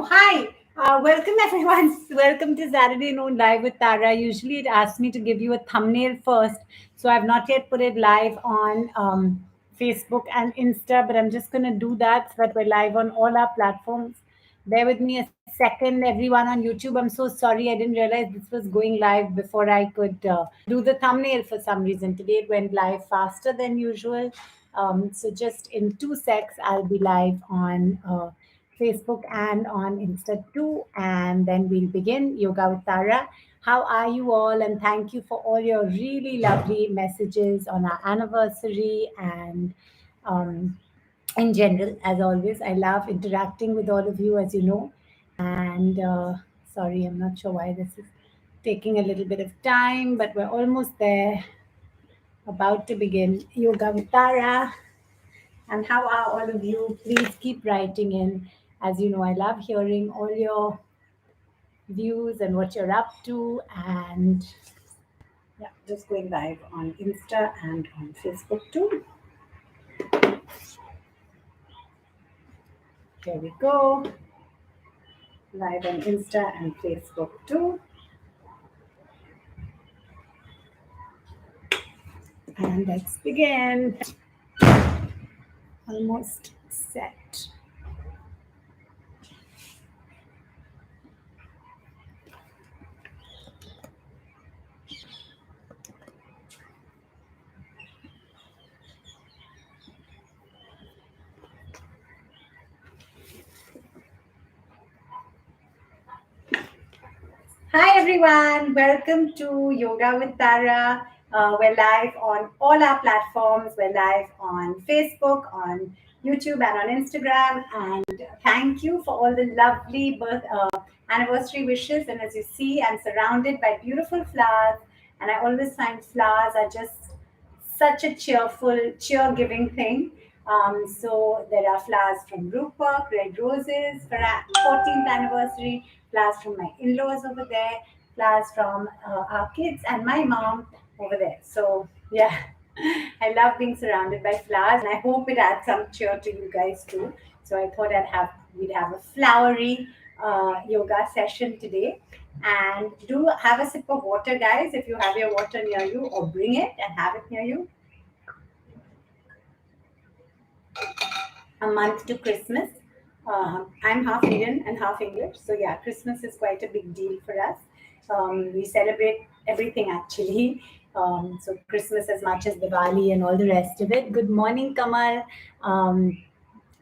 Hi. Welcome, everyone. Welcome to Saturday Noon Live with Tara. Usually, it asks me to give you a thumbnail first. So, I've not yet put it live on Facebook and Insta, but I'm just going to do that so that we're live on all our platforms. Bear with me a second, everyone on YouTube. I'm so sorry. I didn't realize this was going live before I could do the thumbnail for some reason. Today, it went live faster than usual. So, just in 2 secs, I'll be live on. Facebook and on Insta too. And then we'll begin Yoga with Tara. How are you all? And thank you for all your really lovely messages on our anniversary and um, in general, as always. I love interacting with all of you, as you know. And sorry, I'm not sure why this is taking a little bit of time, but we're almost there. About to begin Yoga with Tara. And how are all of you? Please keep writing in. As you know, I love hearing all your views and what you're up to. And yeah, just going live on Insta and on Facebook too. Here we go. Live on Insta and Facebook too. And let's begin. Almost set. Hi everyone, welcome to Yoga with Tara. We're live on all our platforms. We're live on Facebook, on YouTube, and on Instagram. And thank you for all the lovely anniversary wishes. And as you see, I'm surrounded by beautiful flowers. And I always find flowers are just such a cheer-giving thing. So there are flowers from Rupert, red roses for our 14th anniversary, flowers from my in-laws over there, flowers from our kids and my mom over there. So yeah, I love being surrounded by flowers, and I hope it adds some cheer to you guys too. So I thought we'd have a flowery yoga session today. And do have a sip of water, guys, if you have your water near you, or bring it and have it near you. A month to Christmas. I'm half Indian and half English, so yeah, Christmas is quite a big deal for us. We celebrate everything actually. So Christmas as much as Diwali and all the rest of it. Good morning, Kamal. Um,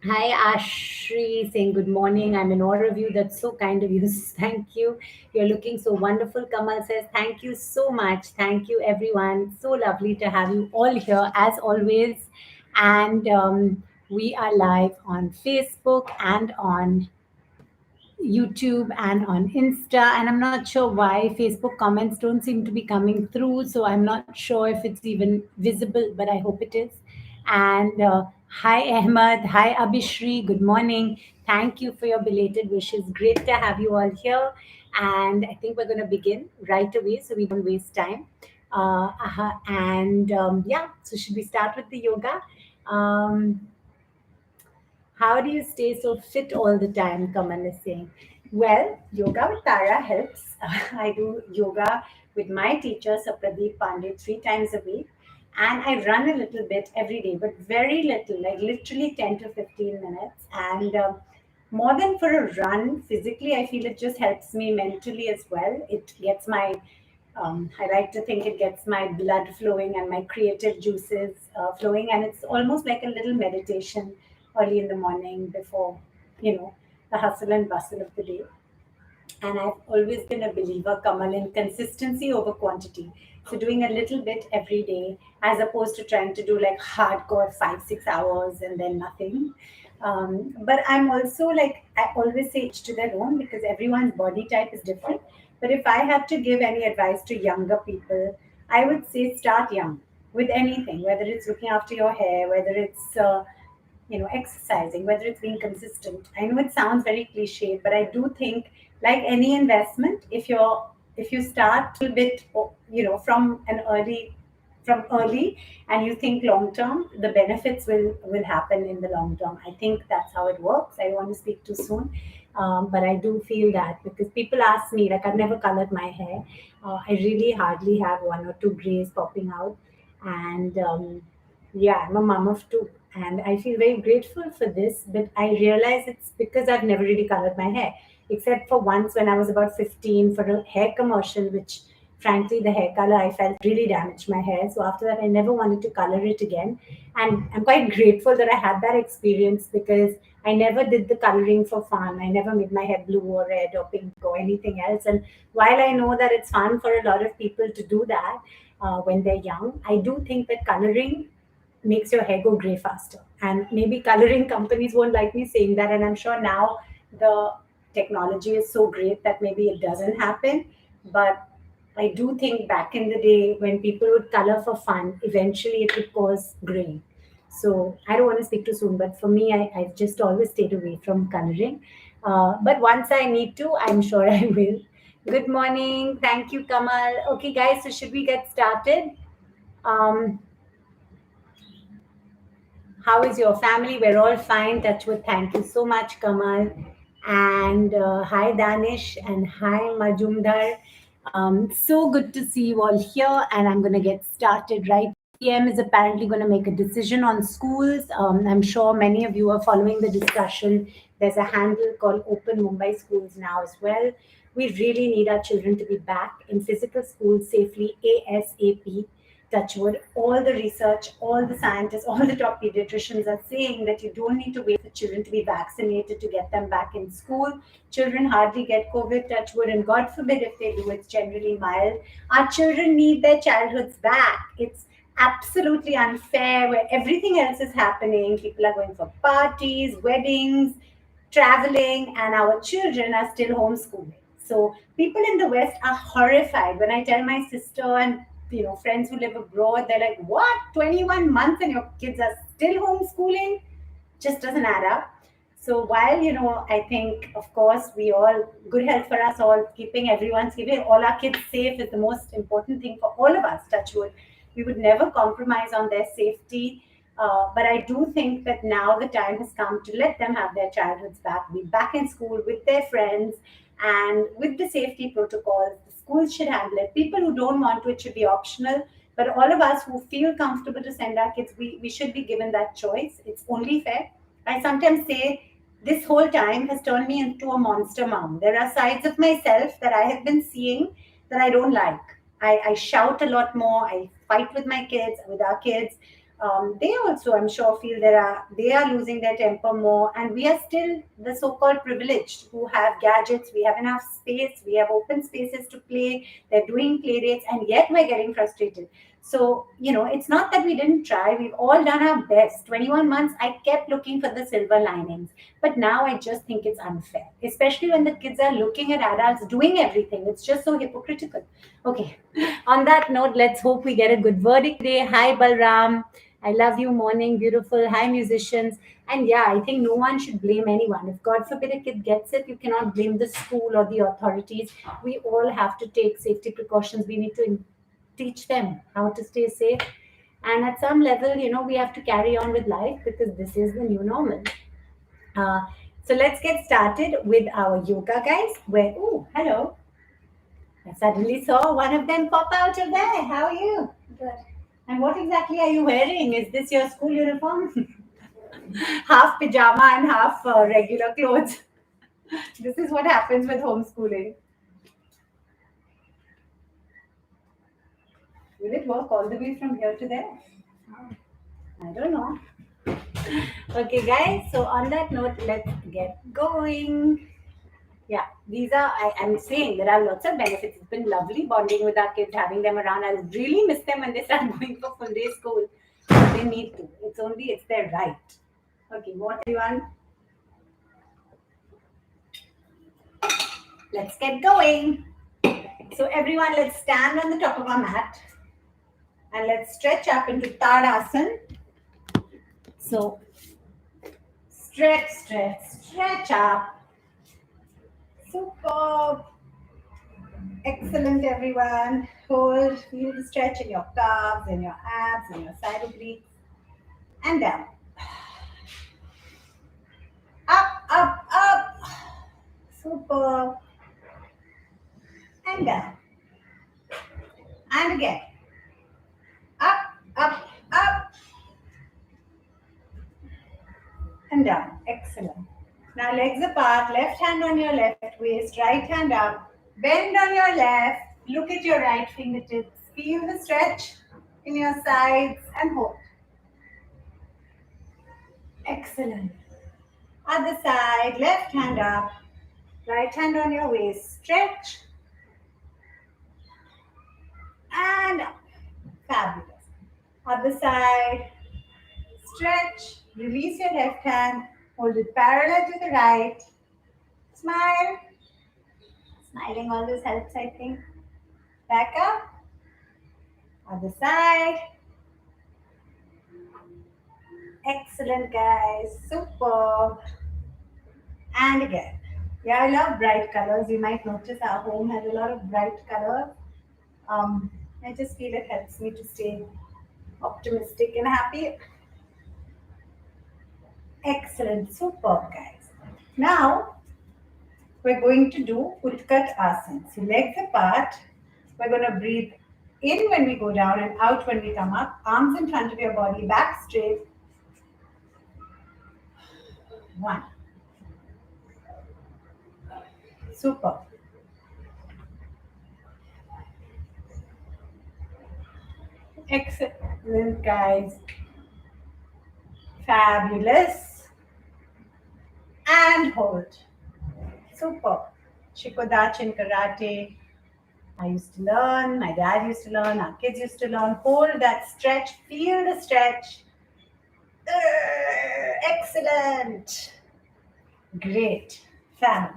Hi, Ashri, saying good morning. I'm in awe of you. That's so kind of you. Thank you. You're looking so wonderful. Kamal says, thank you so much. Thank you, everyone. So lovely to have you all here, as always. And we are live on Facebook and on YouTube and on Insta. And I'm not sure why Facebook comments don't seem to be coming through. So I'm not sure if it's even visible, but I hope it is. And hi, Ahmed. Hi, Abhishri. Good morning. Thank you for your belated wishes. Great to have you all here. And I think we're going to begin right away so we don't waste time. And yeah, so should we start with the yoga? Um, how do you stay so fit all the time? Kamal is saying. Well, yoga with Tara helps. I do yoga with my teacher, Sir Pradeep Pandey, 3 times a week. And I run a little bit every day, but very little, like literally 10 to 15 minutes. And more than for a run, physically, I feel it just helps me mentally as well. It gets I like to think it gets my blood flowing and my creative juices flowing. And it's almost like a little meditation early in the morning before, the hustle and bustle of the day. And I've always been a believer, Kamal, in consistency over quantity. So doing a little bit every day as opposed to trying to do like hardcore 5, 6 hours and then nothing. But I'm also like, I always say each to their own because everyone's body type is different. But if I had to give any advice to younger people, I would say start young with anything, whether it's looking after your hair, whether it's exercising, whether it's being consistent. I know it sounds very cliche, but I do think, like any investment, if you start a bit, from early, and you think long term, the benefits will happen in the long term. I think that's how it works. I don't want to speak too soon. But I do feel that because people ask me, like I've never colored my hair. I really hardly have one or two grays popping out. And yeah, I'm a mom of two. And I feel very grateful for this, but I realize it's because I've never really colored my hair, except for once when I was about 15 for a hair commercial, which frankly, the hair color I felt really damaged my hair. So after that, I never wanted to color it again. And I'm quite grateful that I had that experience because I never did the coloring for fun. I never made my hair blue or red or pink or anything else. And while I know that it's fun for a lot of people to do that when they're young, I do think that coloring makes your hair go gray faster. And maybe coloring companies won't like me saying that. And I'm sure now the technology is so great that maybe it doesn't happen. But I do think back in the day when people would color for fun, eventually it would cause gray. So I don't want to speak too soon, but for me, I've just always stayed away from coloring. But once I need to, I'm sure I will. Good morning. Thank you, Kamal. Okay, guys, so should we get started? Um, how is your family? We're all fine. Touch wood. Thank you so much, Kamal. And hi, Danish. And hi, Majumdar. So good to see you all here. And I'm going to get started right. PM is apparently going to make a decision on schools. I'm sure many of you are following the discussion. There's a handle called Open Mumbai Schools now as well. We really need our children to be back in physical schools safely ASAP. Touchwood, all the research, all the scientists, all the top pediatricians are saying that you don't need to wait for children to be vaccinated to get them back in school. Children hardly get COVID, touchwood, and God forbid if they do, it's generally mild. Our children need their childhoods back. It's absolutely unfair where everything else is happening. People are going for parties, weddings, traveling, and our children are still homeschooling. So people in the West are horrified when I tell my sister and friends who live abroad. They're like, "What? 21 months and your kids are still homeschooling?" Just doesn't add up. So while I think of course we all good health for us all, keeping all our kids safe is the most important thing for all of us. Touch wood, we would never compromise on their safety. But I do think that now the time has come to let them have their childhoods back, be back in school with their friends, and with the safety protocols. The schools should handle it. People who don't want to, it should be optional. But all of us who feel comfortable to send our kids, we should be given that choice. It's only fair. I sometimes say this whole time has turned me into a monster mom. There are sides of myself that I have been seeing that I don't like. I shout a lot more. I fight with my kids, with our kids. They also, I'm sure, feel they are losing their temper more, and we are still the so-called privileged who have gadgets. We have enough space. We have open spaces to play. They're doing play dates, and yet we're getting frustrated. So, it's not that we didn't try. We've all done our best. 21 months, I kept looking for the silver linings. But now I just think it's unfair, especially when the kids are looking at adults doing everything. It's just so hypocritical. Okay. On that note, let's hope we get a good verdict today. Hi, Balram. I love you. Morning, beautiful. Hi, musicians. And yeah, I think no one should blame anyone. If God forbid a kid gets it, you cannot blame the school or the authorities. We all have to take safety precautions. We need to teach them how to stay safe. And at some level, we have to carry on with life because this is the new normal. Uh, so let's get started with our yoga, guys. Oh, hello. I suddenly saw one of them pop out of there. How are you? Good. And what exactly are you wearing? Is this your school uniform? Half pajama and half regular clothes. This is what happens with homeschooling. Will it work all the way from here to there? I don't know. Okay, guys. So on that note, let's get going. Yeah, I'm saying there are lots of benefits. It's been lovely bonding with our kids, having them around. I'll really miss them when they start going for full day school. They need to. It's their right. Okay, what everyone? Let's get going. So everyone, let's stand on the top of our mat and let's stretch up into Tadasana. So stretch up. Super. Excellent, everyone. Hold, feel the stretch in your calves, in your abs, in your side obliques, and down. Up, up, up. Super. And down. And again. Up, up, up. And down. Excellent. Now legs apart, left hand on your left waist, right hand up. Bend on your left. Look at your right fingertips. Feel the stretch in your sides and hold. Excellent. Other side, left hand up, right hand on your waist. Stretch and up. Fabulous. Other side, stretch. Release your left hand. Hold it parallel to the right. Smile. Smiling always helps, I think. Back up. Other side. Excellent, guys. Superb. And again. Yeah, I love bright colors. You might notice our home has a lot of bright colors. I just feel it helps me to stay optimistic and happy. Excellent. Superb, guys. Now, we're going to do Utkat Asana. So legs apart. We're going to breathe in when we go down and out when we come up. Arms in front of your body, back straight. 1. Super. Excellent, guys. Fabulous. And hold. Super. Shikodachi in karate. I used to learn, my dad used to learn, our kids used to learn. Hold that stretch, feel the stretch. Excellent. Great. Fab.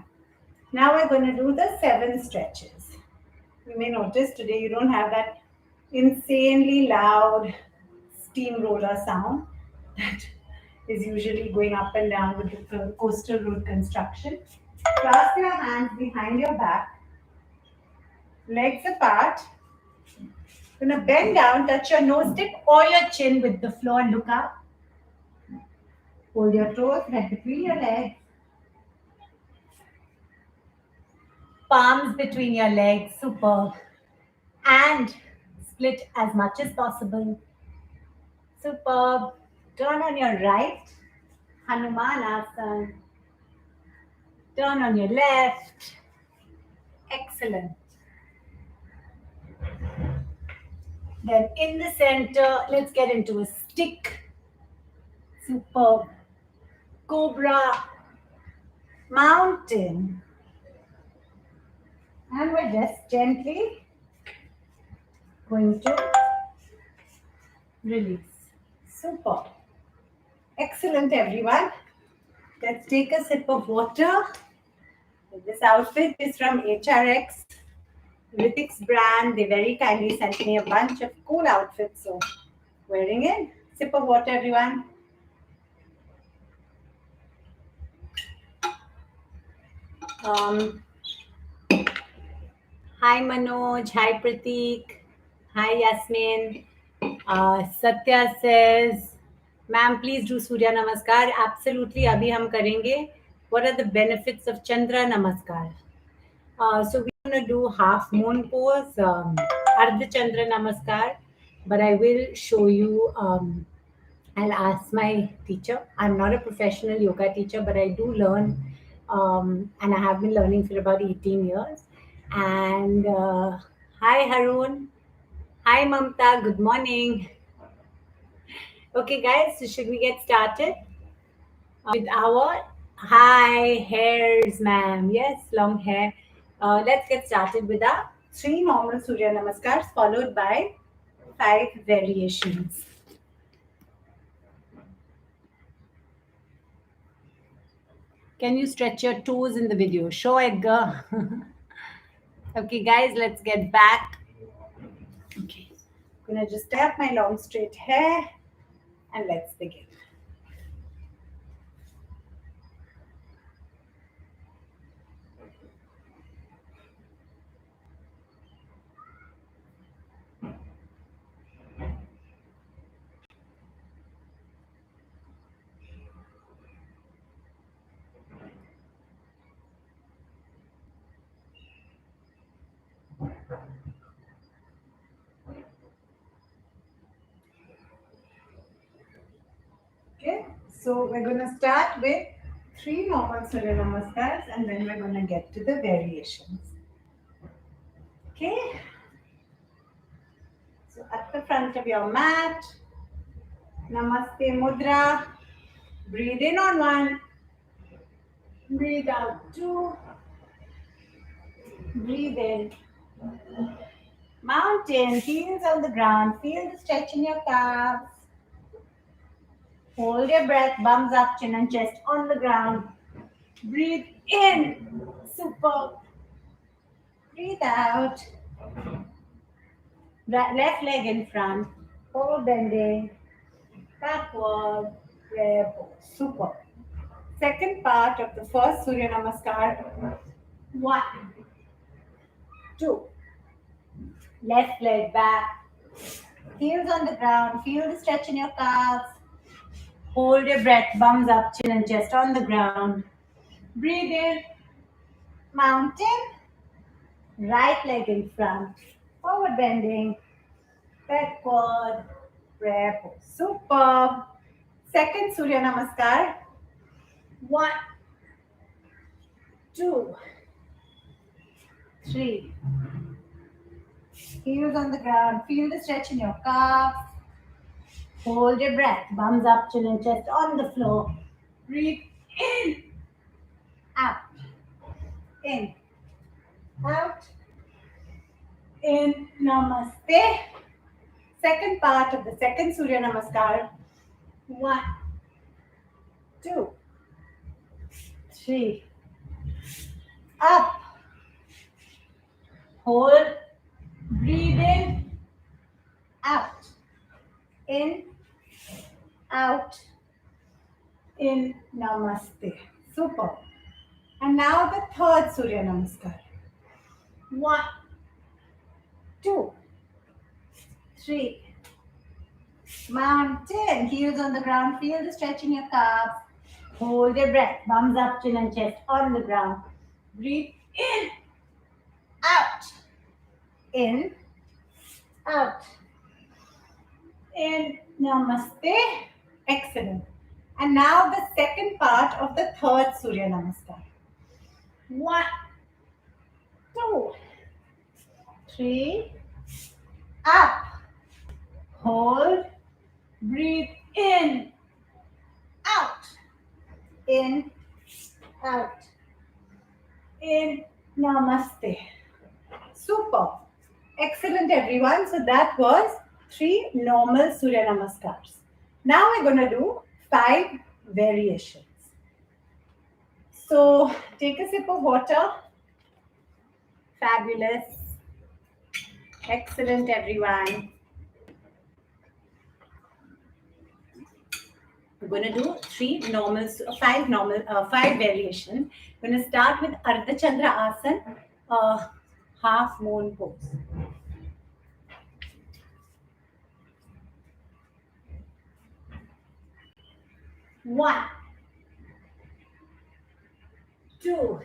Now we're going to do the 7 stretches. You may notice today you don't have that insanely loud steamroller sound that is usually going up and down with the coastal road construction. Clasp your hands behind your back, legs apart. You're going to bend down, touch your nose tip or your chin with the floor, look up. Hold your toes right between your legs. Palms between your legs, superb. And split as much as possible. Superb. Turn on your right, Hanuman Asana. Turn on your left. Excellent. Then in the center, let's get into a stick. Superb. Cobra. Mountain. And we're just gently going to release. Super. Excellent, everyone. Let's take a sip of water. This outfit is from HRX, Ritik's brand. They very kindly sent me a bunch of cool outfits, so wearing it. Sip of water, everyone. Hi Manoj, hi Pratik, hi Yasmin. Satya says, ma'am, please do Surya Namaskar. Absolutely, abhi hum karenge. What are the benefits of Chandra Namaskar? So we're going to do half moon pose, Ardha Chandra Namaskar, but I will show you. I'll ask my teacher. I'm not a professional yoga teacher, but I do learn, and I have been learning for about 18 years. And hi Harun, hi Mamta, good morning. Okay, guys, so should we get started with our hi hairs, ma'am? Yes, long hair. Let's get started with our 3 normal Surya Namaskars followed by 5 variations. Can you stretch your toes in the video? Show Edgar. Okay, guys, let's get back. Okay, I'm gonna just tie up my long straight hair and let's begin. So we're going to start with 3 normal Surya Namaskars and then we're going to get to the variations. Okay? So at the front of your mat, Namaste Mudra. Breathe in on 1. Breathe out 2. Breathe in. Mountain, heels on the ground. Feel the stretch in your calves. Hold your breath, bums up, chin and chest on the ground. Breathe in. Super. Breathe out. Left leg in front. Forward bending. Backward. Grab. Super. Second part of the first Surya Namaskar. 1, 2. Left leg back. Heels on the ground. Feel the stretch in your calves. Hold your breath. Bums up, chin and chest on the ground. Breathe in. Mountain. Right leg in front. Forward bending. Backward. Grab. Super. Second Surya Namaskar. 1, 2, 3. Heels on the ground. Feel the stretch in your calves. Hold your breath. Bums up, chin and chest on the floor. Breathe in. Out. In. Out. In. Namaste. Second part of the second Surya Namaskar. 1, 2, 3. Up. Hold. Breathe in. Out. In. Out. In. Namaste. Super. And now the third Surya Namaskar. 1, 2, 3. Mountain. Heels on the ground. Feel the stretch in your calves. Hold your breath. Bums up, chin and chest on the ground. Breathe in. Out. In. Out. In. Namaste. Excellent. And now the second part of the third Surya Namaskar. 1, 2, 3. Up. Hold. Breathe in. Out. In. Out. In. Namaste. Super. Excellent, everyone. So that was 3 normal Surya Namaskars. Now we're going to do 5 variations. So take a sip of water. Fabulous. Excellent, everyone. We're going to do 5 variations. We're going to start with Chandra Asana, half moon pose. One, 2.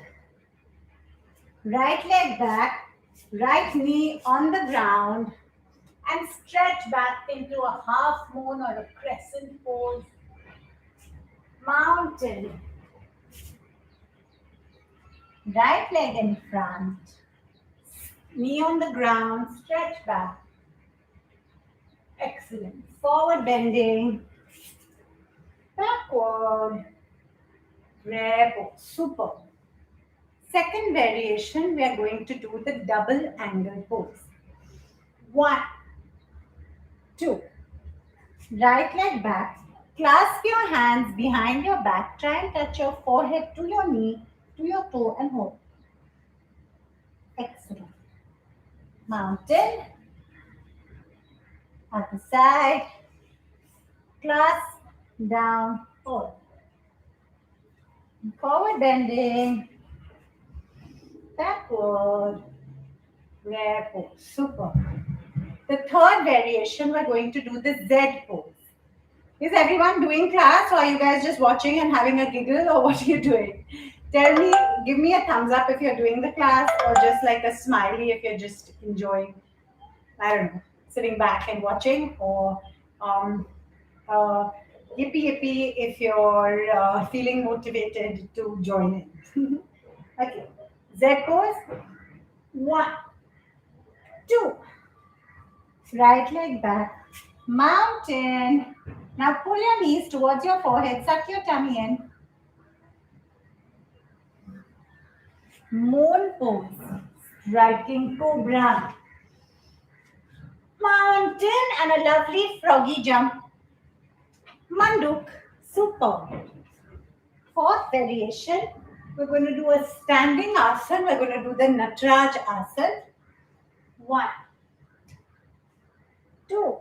Right leg back, right knee on the ground, and stretch back into a half moon or a crescent pose. Mountain. Right leg in front, knee on the ground, stretch back. Excellent. Forward bending, backward, grab. Super. Second variation, we are going to do the double angle pose. 1, 2. Right leg back. Clasp your hands behind your back. Try and touch your forehead to your knee, to your toe, and hold. Excellent. Mountain. Other side. Clasp, down, hold. Forward bending. Backward. Grab. Super. The third variation, we're going to do the Z pose. Is everyone doing class, or are you guys just watching and having a giggle, or what are you doing? Tell me, give me a thumbs up if you're doing the class, or just like a smiley if you're just enjoying, I don't know, sitting back and watching, or Yippee yippee if you're feeling motivated to join in. Okay. Z pose. One, two. Right leg back. Mountain. Now pull your knees towards your forehead. Suck your tummy in. Moon pose. Striking cobra. Mountain and a lovely froggy jump. Manduk. Super. Fourth variation. We're going to do a standing asana. We're going to do the Nataraj asana. One, two.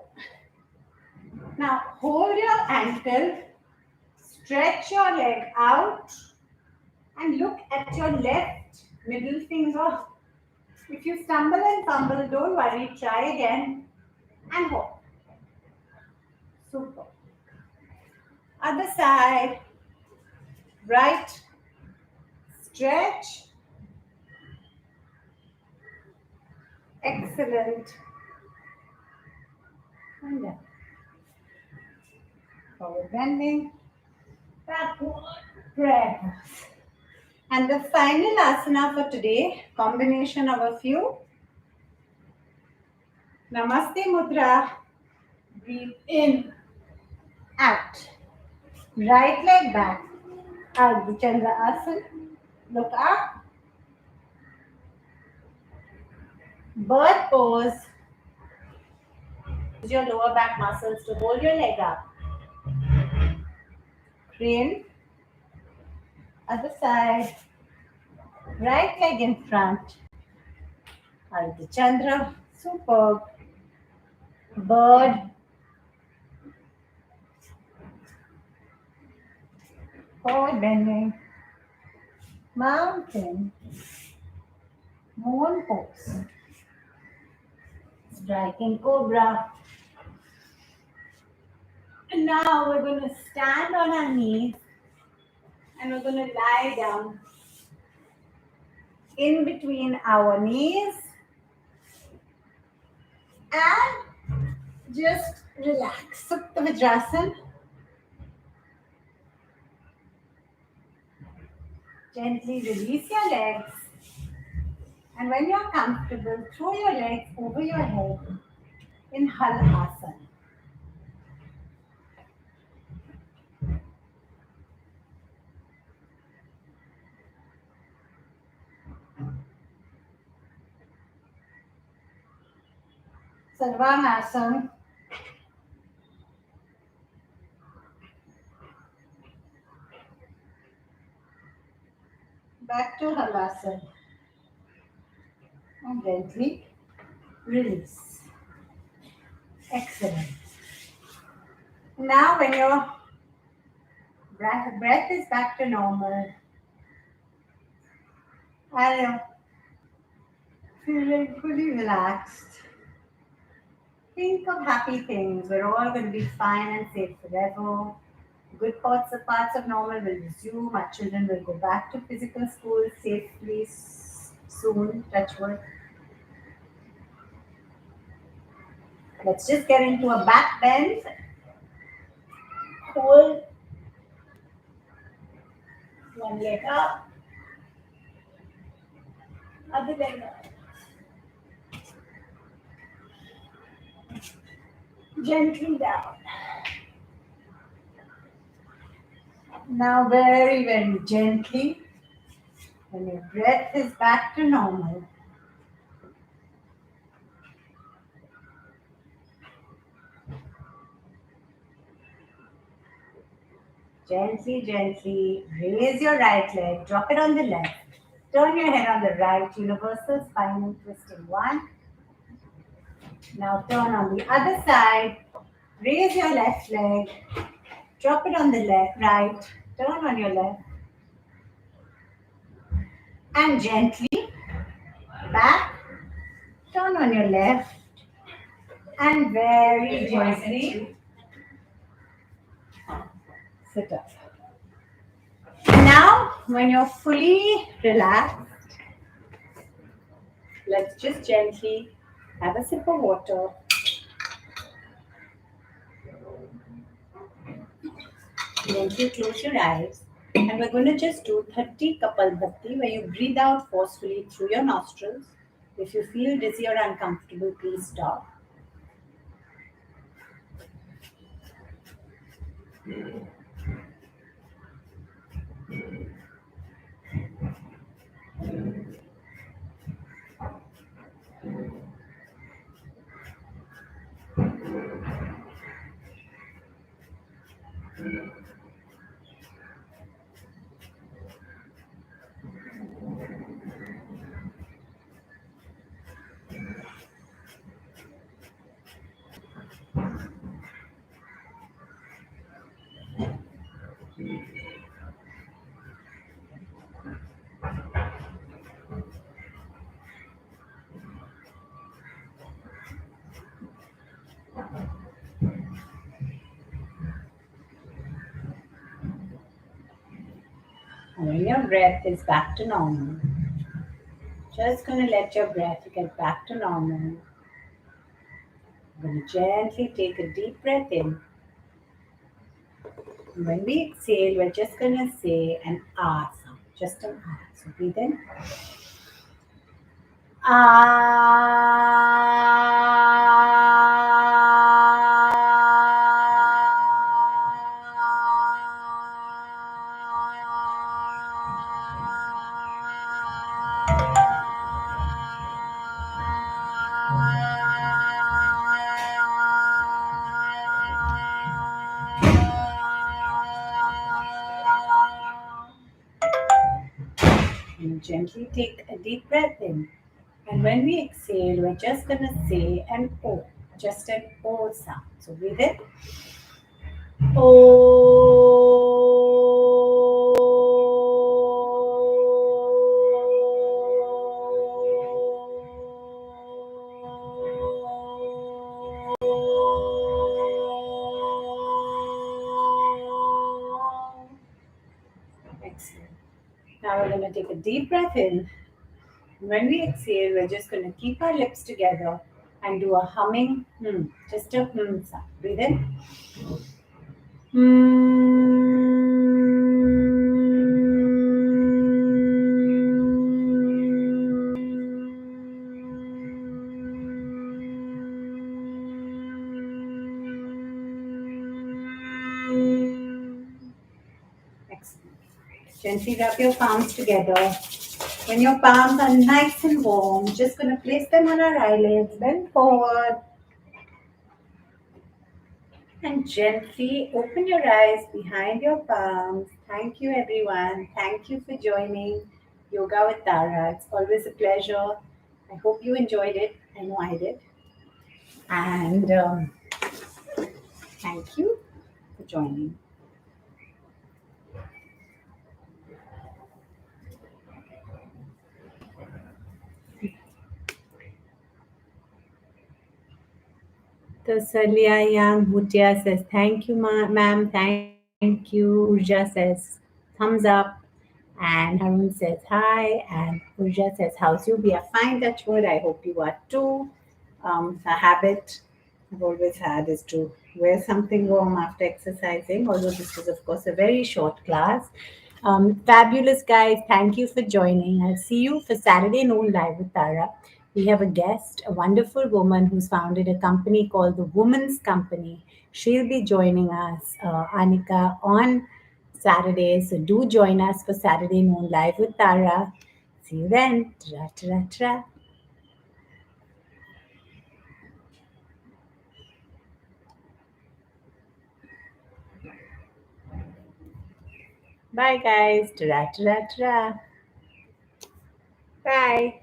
Now hold your ankle, stretch your leg out, and look at your left middle finger. If you stumble and fumble, don't worry, try again and hold. Super. Other side. Right. Stretch. Excellent. And down. Forward bending. Backward. Prayer. And the final asana for today, combination of a few. Namaste Mudra. Breathe in, out. Right leg back. Out the Chandra Asana. Look up. Bird pose. Use your lower back muscles to hold your leg up. Crane. Other side. Right leg in front. Ardha Chandra. Superb. Bird. Forward bending. Mountain. Moon pose. Striking cobra. And now we're going to stand on our knees and we're going to lie down in between our knees and just relax. Supta Vajrasana. Gently release your legs. And when you're comfortable, throw your legs over your head in Hal Asana. Sarvanasana. Back to Halasana. And gently release. Excellent. Now when your breath is back to normal, and feeling fully relaxed, think of happy things. We're all going to be fine and safe forever. Good parts of normal will resume. Our children will go back to physical school safely soon. Touch wood. Let's just get into a back bend. Hold one leg up, other leg up. Gently down. Now very, very gently, when your breath is back to normal, gently, gently raise your right leg, drop it on the left, turn your head on the right, universal spinal twisting. One. Now turn on the other side, raise your left leg, drop it on the left, right, turn on your left, and gently back, turn on your left, and very gently sit up. Now, when you're fully relaxed, let's just gently have a sip of water. Gently close your eyes. And we're going to just do 30 Kapalbhati, where you breathe out forcefully through your nostrils. If you feel dizzy or uncomfortable, please stop. And when your breath is back to normal, just going to let your breath get back to normal. We're going to gently take a deep breath in. And when we exhale, we're just going to say an ah sound, just an ah. So breathe in. And gently take a deep breath in. And when we exhale, we're just going to say an O, just an O sound. So breathe in. Excellent. Now we're going to take a deep breath in. When we exhale, we're just going to keep our lips together and do a humming, just a sound. Breathe in. Excellent. Gently rub your palms together. When your palms are nice and warm, just going to place them on our eyelids, bend forward, and gently open your eyes behind your palms. Thank you, everyone. Thank you for joining Yoga with Tara. It's always a pleasure. I hope you enjoyed it. I know I did. And thank you for joining. So Salia Yang Bhutia says, thank you, ma'am. Thank you. Urja says, thumbs up. And Harun says, hi. And Urja says, how's you? We are fine, touch wood. I hope you are too. A habit I've always had is to wear something warm after exercising, although this was, of course, a very short class. Fabulous, guys. Thank you for joining. I'll see you for Saturday noon live with Tara. We have a guest, a wonderful woman who's founded a company called the Woman's Company. She'll be joining us, Anika, on Saturday. So do join us for Saturday noon live with Tara. See you then. Tra, tra, tra. Bye, guys. Ta-ra, ta-ra, ta-ra. Bye.